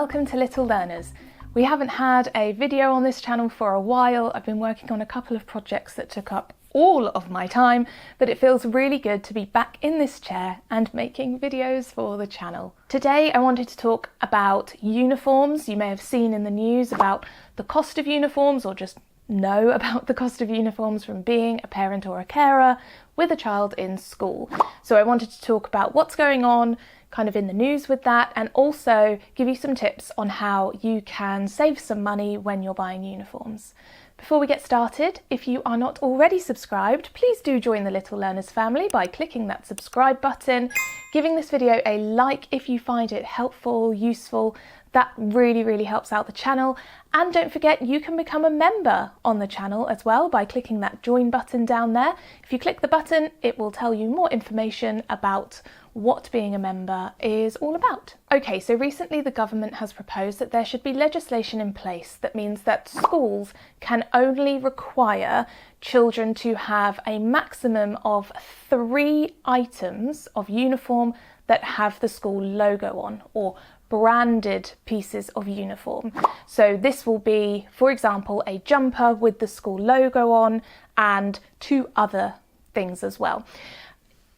welcome to Little Learners. We haven't had a video on this channel for a while. I've been working on a couple of projects that took up all of my time, but it feels really good to be back in this chair and making videos for the channel. Today I wanted to talk about uniforms. You may have seen in the news about the cost of uniforms, or just know about the cost of uniforms from being a parent or a carer with a child in school. So I wanted to talk about what's going on kind of in the news with that, and also give you some tips on how you can save some money when you're buying uniforms. Before we get started, if you are not already subscribed, please do join the Little Learners family by clicking that subscribe button, giving this video a like if you find it helpful, useful. That really helps out the channel. And don't forget, you can become a member on the channel as well by clicking that join button down there. If you click the button, it will tell you more information about what being a member is all about. Okay, so recently the government has proposed that there should be legislation in place that means that schools can only require children to have a maximum of 3 items of uniform that have the school logo on, or branded pieces of uniform. So this will be, for example, a jumper with the school logo on and 2 other things as well.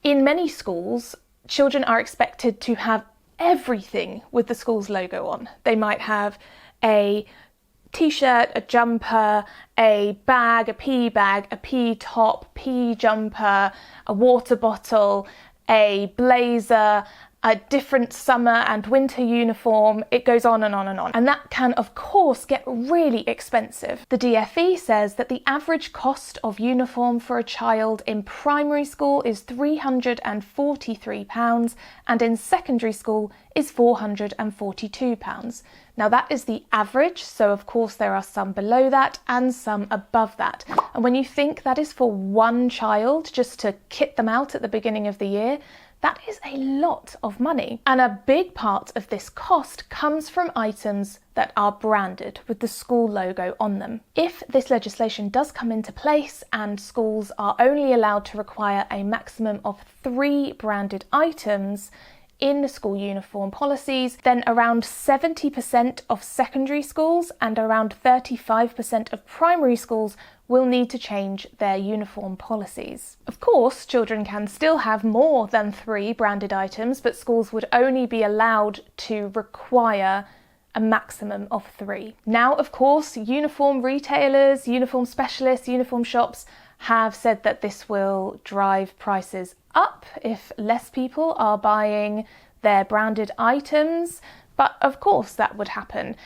In many schools, children are expected to have everything with the school's logo on. They might have a t-shirt, a jumper, a bag, a PE top, PE jumper, a water bottle, a blazer, a different summer and winter uniform. It goes on and on and on. And that can, of course, get really expensive. The DfE says that the average cost of uniform for a child in primary school is £343 and in secondary school is £442. Now that is the average, so of course there are some below that and some above that. And when you think that is for one child, just to kit them out at the beginning of the year, that is a lot of money. And a big part of this cost comes from items that are branded with the school logo on them. If this legislation does come into place and schools are only allowed to require a maximum of 3 branded items in the school uniform policies, then around 70% of secondary schools and around 35% of primary schools will need to change their uniform policies. Of course, children can still have more than 3 branded items, but schools would only be allowed to require a maximum of 3. Now, of course, uniform retailers, uniform specialists, uniform shops have said that this will drive prices up if less people are buying their branded items, but of course that would happen.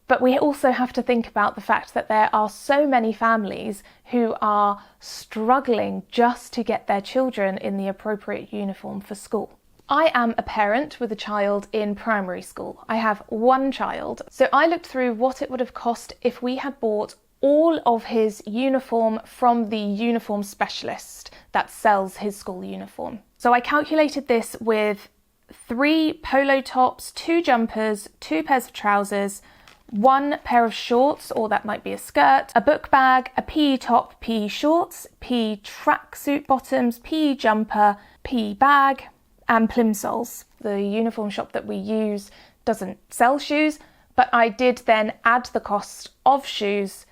But we also have to think about the fact that there are so many families who are struggling just to get their children in the appropriate uniform for school. I am a parent with a child in primary school. I have 1 child, so I looked through what it would have cost if we had bought all of his uniform from the uniform specialist that sells his school uniform. So I calculated this with 3 polo tops, 2 jumpers, 2 pairs of trousers, 1 pair of shorts, or that might be a skirt, a book bag, a PE top, PE shorts, PE tracksuit bottoms, PE jumper, PE bag, and plimsolls. The uniform shop that we use doesn't sell shoes, but I did then add the cost of shoes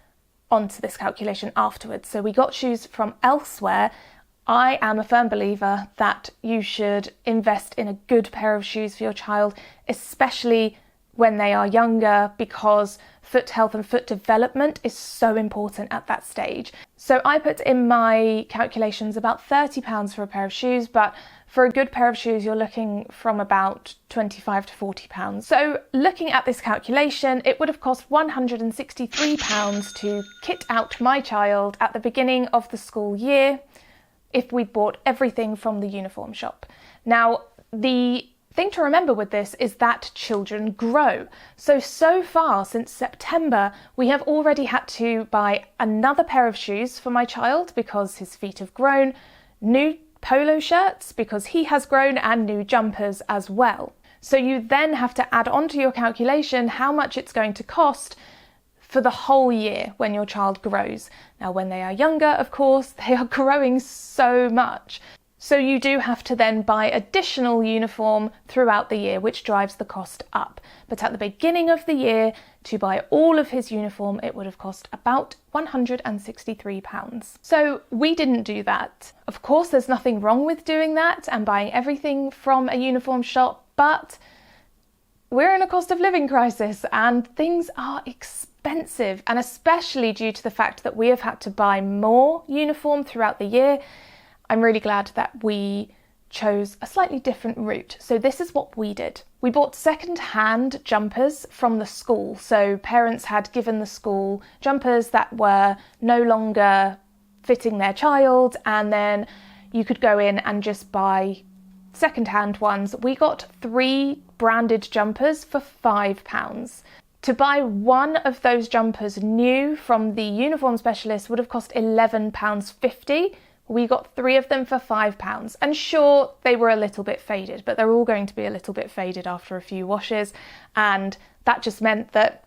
onto this calculation afterwards. So we got shoes from elsewhere. I am a firm believer that you should invest in a good pair of shoes for your child, especially when they are younger, because foot health and foot development is so important at that stage. So I put in my calculations about £30 for a pair of shoes, but for a good pair of shoes, you're looking from about £25 to £40. So looking at this calculation, it would have cost £163 to kit out my child at the beginning of the school year if we'd bought everything from the uniform shop. Now, the thing to remember with this is that children grow. So far since September, we have already had to buy another pair of shoes for my child because his feet have grown, new polo shirts because he has grown, and new jumpers as well. So you then have to add onto your calculation how much it's going to cost for the whole year when your child grows. Now, when they are younger, of course, they are growing so much. So you do have to then buy additional uniform throughout the year, which drives the cost up. But at the beginning of the year, to buy all of his uniform, it would have cost about £163. So we didn't do that. Of course, there's nothing wrong with doing that and buying everything from a uniform shop, but we're in a cost of living crisis and things are expensive, and especially due to the fact that we have had to buy more uniform throughout the year. I'm really glad that we chose a slightly different route. So this is what we did. We bought second-hand jumpers from the school. So parents had given the school jumpers that were no longer fitting their child, and then you could go in and just buy second-hand ones. We got 3 branded jumpers for £5. To buy one of those jumpers new from the uniform specialist would have cost £11.50. We got 3 of them for £5. And sure, they were a little bit faded, but they're all going to be a little bit faded after a few washes. And that just meant that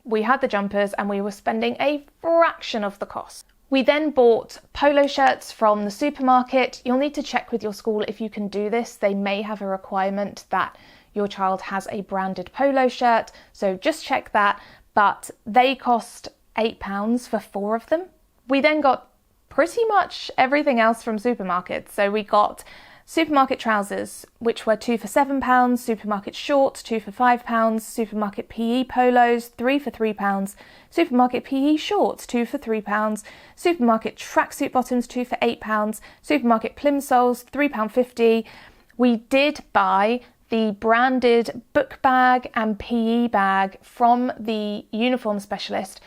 we had the jumpers and we were spending a fraction of the cost. We then bought polo shirts from the supermarket. You'll need to check with your school if you can do this. They may have a requirement that your child has a branded polo shirt, so just check that. But they cost £8 for 4 of them. We then got pretty much everything else from supermarkets. So we got supermarket trousers, which were 2 for £7, supermarket shorts, 2 for £5, supermarket PE polos, 3 for £3, supermarket PE shorts, 2 for £3, supermarket tracksuit bottoms, 2 for £8, supermarket plimsolls, £3.50. We did buy the branded book bag and PE bag from the uniform specialist.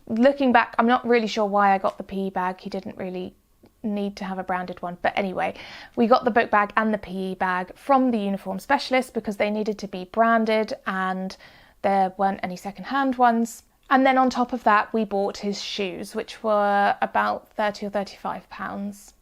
Looking back, I'm not really sure why I got the PE bag. He didn't really need to have a branded one. But anyway, we got the book bag and the PE bag from the uniform specialist because they needed to be branded and there weren't any second-hand ones. And then on top of that, we bought his shoes, which were about £30 or £35.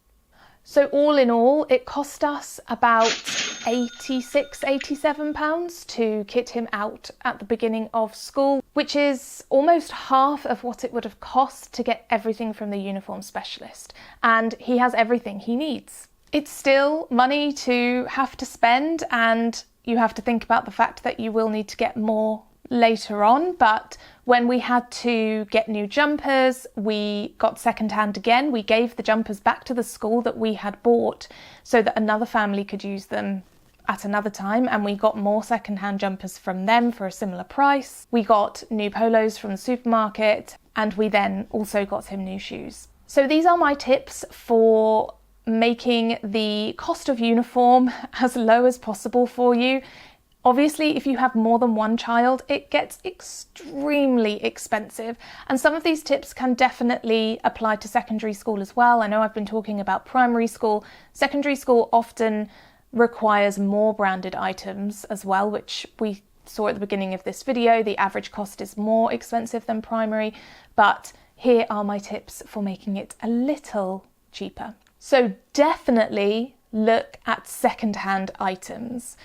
So all in all, it cost us about £87 to kit him out at the beginning of school, which is almost half of what it would have cost to get everything from the uniform specialist. And he has everything he needs. It's still money to have to spend, and you have to think about the fact that you will need to get more later on. But when we had to get new jumpers, we got second-hand again. We gave the jumpers back to the school that we had bought so that another family could use them at another time, and we got more second-hand jumpers from them for a similar price. We got new polos from the supermarket, and we then also got him new shoes. So these are my tips for making the cost of uniform as low as possible for you. Obviously, if you have more than one child, it gets extremely expensive. And some of these tips can definitely apply to secondary school as well. I know I've been talking about primary school. Secondary school often requires more branded items as well, which we saw at the beginning of this video. The average cost is more expensive than primary, but here are my tips for making it a little cheaper. So definitely look at second-hand items.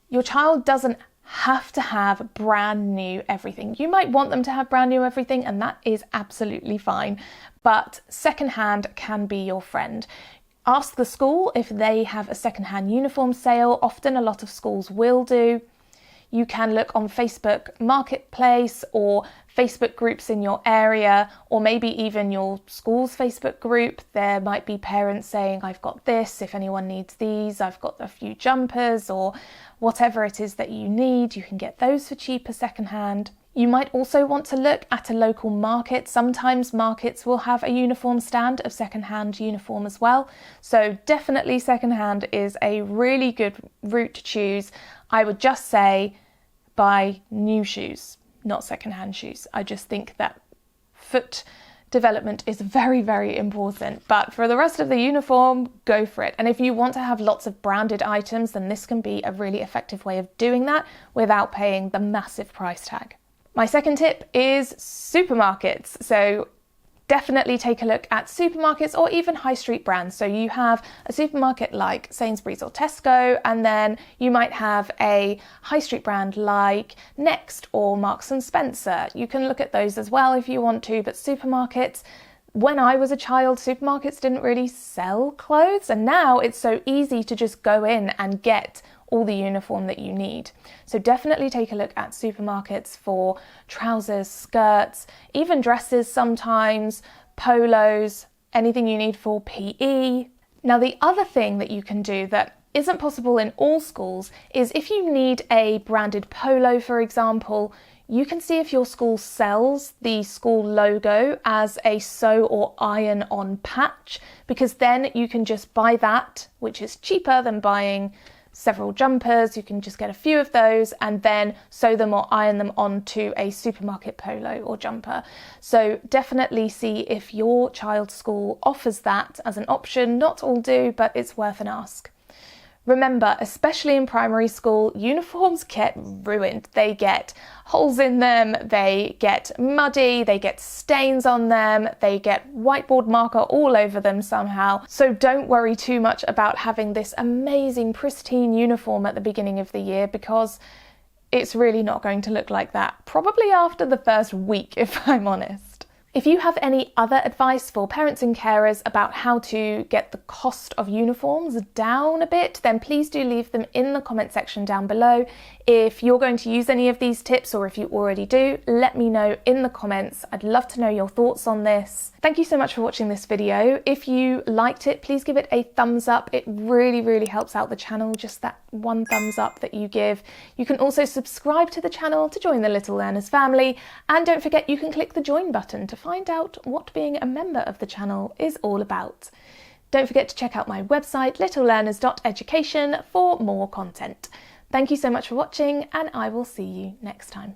Your child doesn't have to have brand new everything. You might want them to have brand new everything, and that is absolutely fine, but secondhand can be your friend. Ask the school if they have a secondhand uniform sale. Often a lot of schools will do. You can look on Facebook Marketplace or Facebook groups in your area, or maybe even your school's Facebook group. There might be parents saying, I've got this, if anyone needs these, I've got a few jumpers, or whatever it is that you need, you can get those for cheaper secondhand. You might also want to look at a local market. Sometimes markets will have a uniform stand of secondhand uniform as well. So definitely secondhand is a really good route to choose. I would just say buy new shoes, not secondhand shoes. I just think that foot development is very, very important. But for the rest of the uniform, go for it. And if you want to have lots of branded items, then this can be a really effective way of doing that without paying the massive price tag. My second tip is supermarkets. So definitely take a look at supermarkets or even high street brands. So you have a supermarket like Sainsbury's or Tesco, and then you might have a high street brand like Next or Marks and Spencer. You can look at those as well if you want to, but supermarkets, When I was a child, supermarkets didn't really sell clothes, and now it's so easy to just go in and get all the uniform that you need. So definitely take a look at supermarkets for trousers, skirts, even dresses sometimes, polos, anything you need for PE. Now, the other thing that you can do that isn't possible in all schools is if you need a branded polo, for example, you can see if your school sells the school logo as a sew or iron on patch, because then you can just buy that, which is cheaper than buying several jumpers. You can just get a few of those and then sew them or iron them onto a supermarket polo or jumper. So definitely see if your child's school offers that as an option. Not all do, but it's worth an ask. Remember, especially in primary school, uniforms get ruined. They get holes in them, they get muddy, they get stains on them, they get whiteboard marker all over them somehow. So don't worry too much about having this amazing pristine uniform at the beginning of the year, because it's really not going to look like that, probably after the first week, if I'm honest. If you have any other advice for parents and carers about how to get the cost of uniforms down a bit, then please do leave them in the comment section down below. If you're going to use any of these tips, or if you already do, let me know in the comments. I'd love to know your thoughts on this. Thank you so much for watching this video. If you liked it, please give it a thumbs up. It really, really helps out the channel, just that one thumbs up that you give. You can also subscribe to the channel to join the Little Learners family. And don't forget, you can click the join button to find out what being a member of the channel is all about. Don't forget to check out my website, littlelearners.education, for more content. Thank you so much for watching, and I will see you next time.